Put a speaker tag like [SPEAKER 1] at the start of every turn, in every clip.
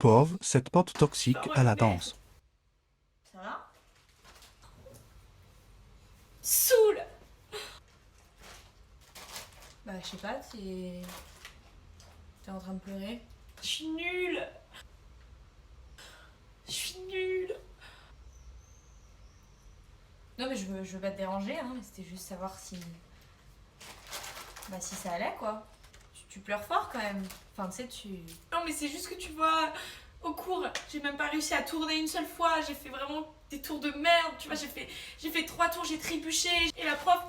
[SPEAKER 1] Pauvre, cette pote toxique à la danse.
[SPEAKER 2] Ça va? Saoul. Bah je sais pas, t'es en train de pleurer. Je suis nulle. Je suis nulle. Non mais je veux pas te déranger, hein, mais c'était juste savoir si... Bah si ça allait quoi. Tu pleures fort quand même. Enfin tu sais tu... Non mais c'est juste que tu vois, au cours, j'ai même pas réussi à tourner une seule fois. J'ai fait vraiment des tours de merde, tu vois, j'ai fait 3 tours, j'ai trébuché. Et la prof,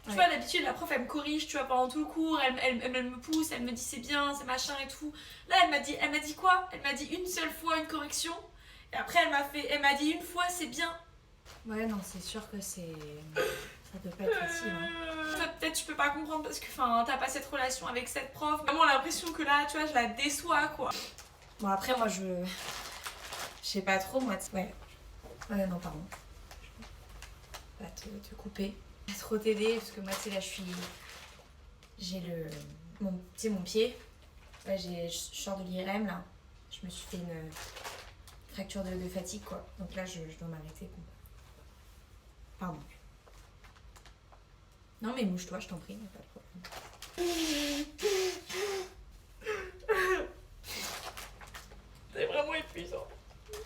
[SPEAKER 2] tu vois, d'habitude la prof elle me corrige, tu vois, pendant tout le cours, elle me pousse, elle me dit c'est bien, c'est machin et tout. Là elle m'a dit quoi? Elle m'a dit une seule fois une correction. Et après elle m'a dit une fois c'est bien.
[SPEAKER 3] Ouais, non, c'est sûr que c'est... Ça peut pas être facile, hein.
[SPEAKER 2] Peut-être tu peux pas comprendre parce que t'as pas cette relation avec cette prof. J'ai vraiment l'impression que là, tu vois, je la déçois quoi.
[SPEAKER 3] Bon, après, moi, je sais pas trop, moi... Ouais. Ouais, non, pardon. Je vais pas te couper. Je vais trop t'aider, parce que moi, tu sais, là, j'ai le... Tu sais, mon pied. Ouais, je sors de l'IRM, là. Je me suis fait une fracture de fatigue, quoi. Donc là, je dois m'arrêter. Bon. Pardon. Non, mais mouche-toi, je t'en prie, pas de problème.
[SPEAKER 2] C'est vraiment épuisant.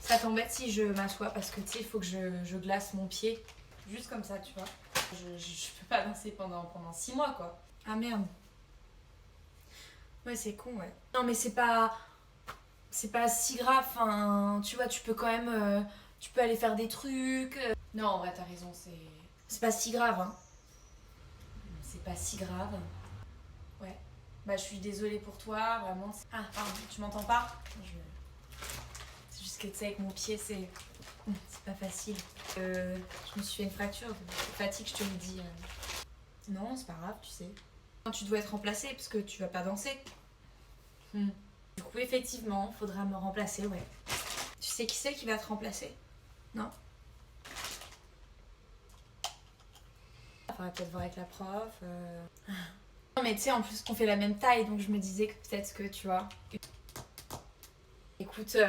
[SPEAKER 3] Ça t'embête si je m'assois parce que tu sais, il faut que je glace mon pied. Juste comme ça, tu vois. Je peux pas danser pendant 6 mois, quoi. Ah merde. Ouais, c'est con, ouais. Non, mais c'est pas si grave. Enfin, tu vois, tu peux quand même. Tu peux aller faire des trucs. Non, en vrai, t'as raison, c'est pas si grave, hein. C'est pas si grave. Ouais. Bah, je suis désolée pour toi, vraiment. Ah, pardon, tu m'entends pas? C'est juste que tu sais, avec mon pied, c'est pas facile. Je me suis fait une fracture de fatigue, je te le dis. Non, c'est pas grave, tu sais. Tu dois être remplacée parce que tu vas pas danser. Du coup, effectivement, faudra me remplacer, ouais. Tu sais qui c'est qui va te remplacer? Non? Faudrait peut-être voir avec la prof. Non, mais tu sais, en plus, qu'on fait la même taille, donc je me disais que peut-être que, tu vois. Écoute, ça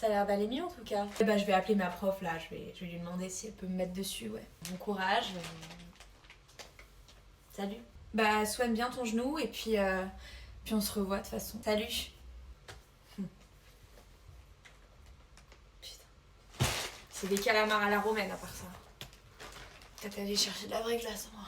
[SPEAKER 3] a l'air d'aller mieux en tout cas. Bah, je vais appeler ma prof là, je vais lui demander si elle peut me mettre dessus, ouais. Bon courage. Salut. Bah, soigne bien ton genou et puis on se revoit de toute façon. Salut. Putain. C'est des calamars à la romaine à part ça. Peut-être aller chercher de la vraie glace, moi.